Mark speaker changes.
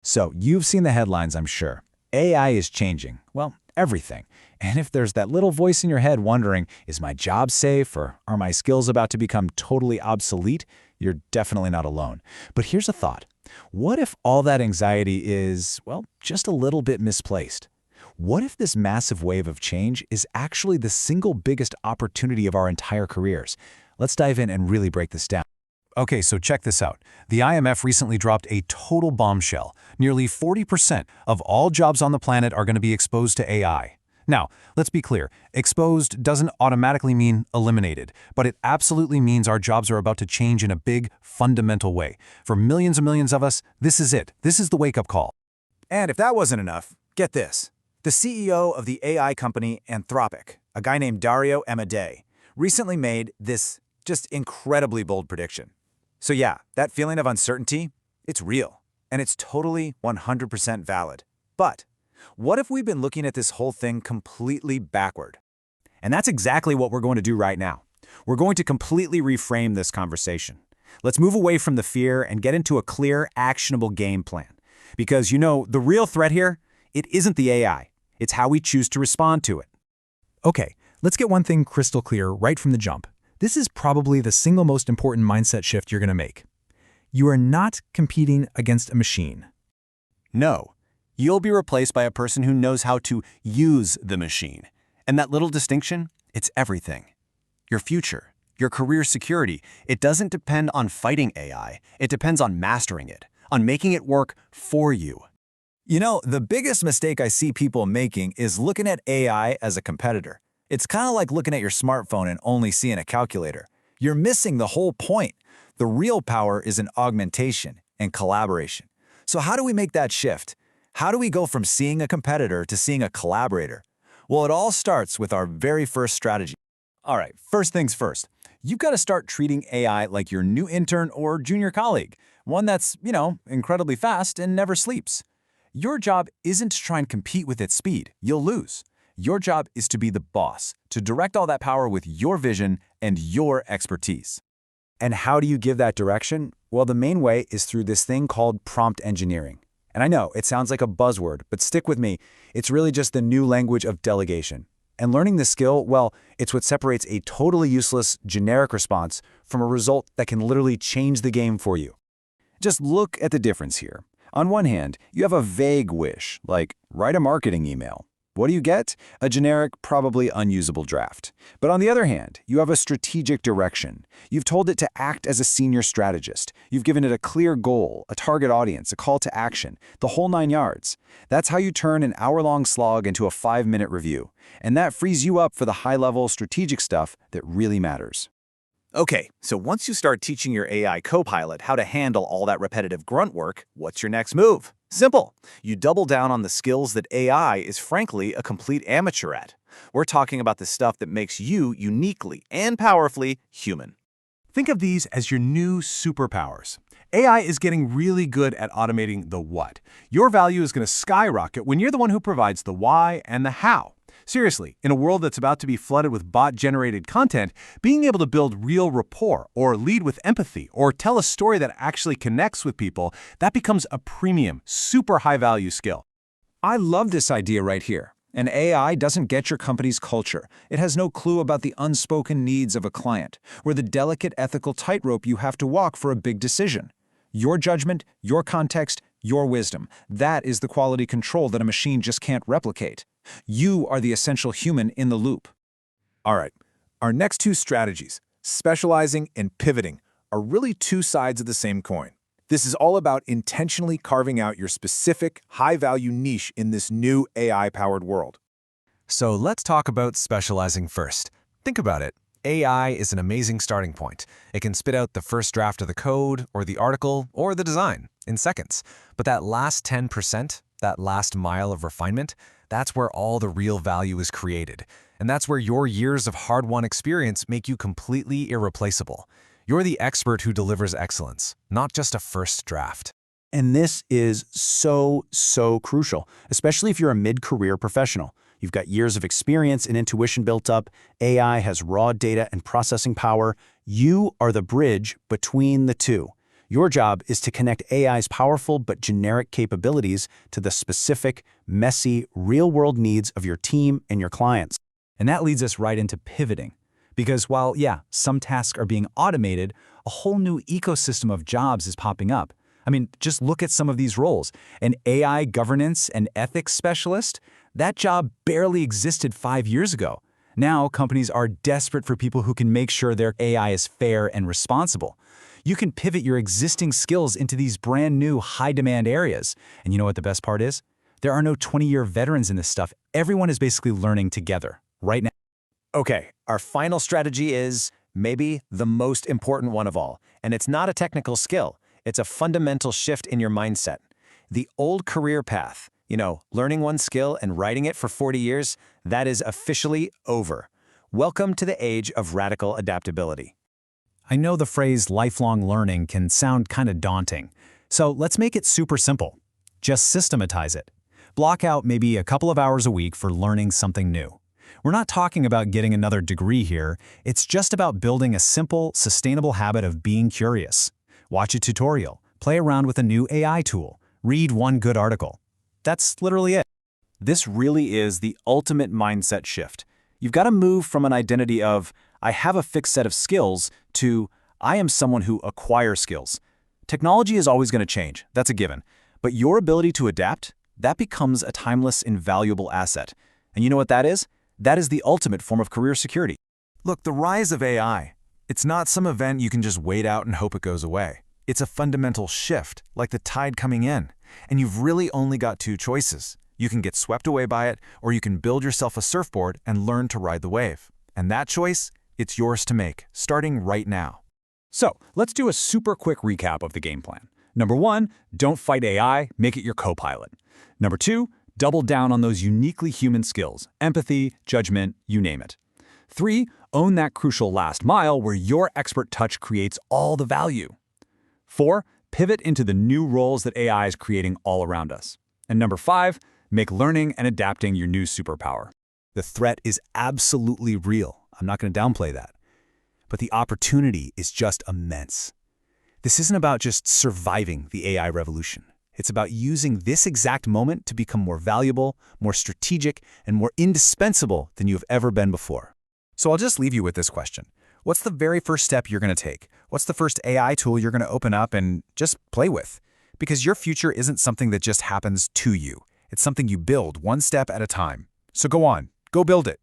Speaker 1: So you've seen the headlines, I'm sure. AI is changing, well, everything. And if there's that little voice in your head wondering, is my job safe or are my skills about to become totally obsolete, you're definitely not alone. But here's a thought. What if all that anxiety is, well, just a little bit misplaced? What if this massive wave of change is actually the single biggest opportunity of our entire careers? Let's dive in and really break this down. Okay, so check this out. The IMF recently dropped a total bombshell. Nearly 40% of all jobs on the planet are going to be exposed to AI. Now, let's be clear. Exposed doesn't automatically mean eliminated, but it absolutely means our jobs are about to change in a big, fundamental way. For millions and millions of us, this is it. This is the wake-up call.
Speaker 2: And if that wasn't enough, get this. The CEO of the AI company Anthropic, a guy named Dario Amodei, recently made this just incredibly bold prediction. So yeah, that feeling of uncertainty, it's real, and it's totally 100% valid. But what if we've been looking at this whole thing completely backward? And that's exactly what we're going to do right now. We're going to completely reframe this conversation. Let's move away from the fear and get into a clear, actionable game plan. Because, the real threat here, it isn't the AI. It's how we choose to respond to it.
Speaker 3: Okay, let's get one thing crystal clear right from the jump. This is probably the single most important mindset shift you're going to make. You are not competing against a machine.
Speaker 4: No, you'll be replaced by a person who knows how to use the machine. And that little distinction, it's everything. Your future, your career security, it doesn't depend on fighting AI. It depends on mastering it, on making it work for you.
Speaker 2: The biggest mistake I see people making is looking at AI as a competitor. It's kind of like looking at your smartphone and only seeing a calculator. You're missing the whole point. The real power is in augmentation and collaboration. So how do we make that shift? How do we go from seeing a competitor to seeing a collaborator? Well, it all starts with our very first strategy. All right, first things first. You've got to start treating AI like your new intern or junior colleague, one that's, incredibly fast and never sleeps. Your job isn't to try and compete with its speed. You'll lose. Your job is to be the boss, to direct all that power with your vision and your expertise. And how do you give that direction? Well, the main way is through this thing called prompt engineering. And I know it sounds like a buzzword, but stick with me. It's really just the new language of delegation. And learning this skill, well, it's what separates a totally useless, generic response from a result that can literally change the game for you. Just look at the difference here. On one hand, you have a vague wish, like write a marketing email. What do you get? A generic, probably unusable draft. But on the other hand, you have a strategic direction. You've told it to act as a senior strategist. You've given it a clear goal, a target audience, a call to action, the whole 9 yards. That's how you turn an hour-long slog into a 5-minute review. And that frees you up for the high-level strategic stuff that really matters. Okay, so once you start teaching your AI copilot how to handle all that repetitive grunt work, what's your next move? Simple. You double down on the skills that AI is frankly a complete amateur at. We're talking about the stuff that makes you uniquely and powerfully human.
Speaker 4: Think of these as your new superpowers. AI is getting really good at automating the what. Your value is going to skyrocket when you're the one who provides the why and the how. Seriously, in a world that's about to be flooded with bot-generated content, being able to build real rapport or lead with empathy or tell a story that actually connects with people, that becomes a premium, super high-value skill.
Speaker 2: I love this idea right here. An AI doesn't get your company's culture. It has no clue about the unspoken needs of a client, or the delicate ethical tightrope you have to walk for a big decision. Your judgment, your context, your wisdom. That is the quality control that a machine just can't replicate. You are the essential human in the loop. All right, our next two strategies, specializing and pivoting, are really two sides of the same coin. This is all about intentionally carving out your specific, high-value niche in this new AI-powered world.
Speaker 3: So let's talk about specializing first. Think about it. AI is an amazing starting point. It can spit out the first draft of the code, or the article, or the design in seconds. But that last 10%, that last mile of refinement, that's where all the real value is created. And that's where your years of hard-won experience make you completely irreplaceable. You're the expert who delivers excellence, not just a first draft.
Speaker 2: And this is so crucial, especially if you're a mid-career professional. You've got years of experience and intuition built up. AI has raw data and processing power. You are the bridge between the two. Your job is to connect AI's powerful but generic capabilities to the specific, messy, real-world needs of your team and your clients.
Speaker 1: And that leads us right into pivoting. Because while, yeah, some tasks are being automated, a whole new ecosystem of jobs is popping up. I mean, just look at some of these roles. An AI governance and ethics specialist, that job barely existed 5 years ago. Now, companies are desperate for people who can make sure their AI is fair and responsible. You can pivot your existing skills into these brand new high-demand areas. And you know what the best part is? There are no 20-year veterans in this stuff. Everyone is basically learning together, right now.
Speaker 5: Okay, our final strategy is maybe the most important one of all, and it's not a technical skill. It's a fundamental shift in your mindset. The old career path, learning one skill and writing it for 40 years, that is officially over. Welcome to the age of radical adaptability.
Speaker 1: I know the phrase lifelong learning can sound kind of daunting, so let's make it super simple. Just systematize it. Block out maybe a couple of hours a week for learning something new. We're not talking about getting another degree here, it's just about building a simple, sustainable habit of being curious. Watch a tutorial, play around with a new AI tool, read one good article. That's literally it.
Speaker 4: This really is the ultimate mindset shift. You've got to move from an identity of, I have a fixed set of skills, to, I am someone who acquires skills. Technology is always going to change, that's a given. But your ability to adapt, that becomes a timeless, invaluable asset. And you know what that is? That is the ultimate form of career security.
Speaker 3: Look, the rise of AI, it's not some event you can just wait out and hope it goes away. It's a fundamental shift, like the tide coming in. And you've really only got two choices. You can get swept away by it, or you can build yourself a surfboard and learn to ride the wave. And that choice, it's yours to make, starting right now.
Speaker 1: So, let's do a super quick recap of the game plan. Number 1, don't fight AI, make it your co-pilot. Number 2, double down on those uniquely human skills, empathy, judgment, you name it. 3, own that crucial last mile where your expert touch creates all the value. 4, pivot into the new roles that AI is creating all around us. And number 5, make learning and adapting your new superpower. The threat is absolutely real. I'm not going to downplay that. But the opportunity is just immense. This isn't about just surviving the AI revolution. It's about using this exact moment to become more valuable, more strategic, and more indispensable than you have ever been before.
Speaker 2: So I'll just leave you with this question. What's the very first step you're going to take? What's the first AI tool you're going to open up and just play with? Because your future isn't something that just happens to you. It's something you build one step at a time. So go on, go build it.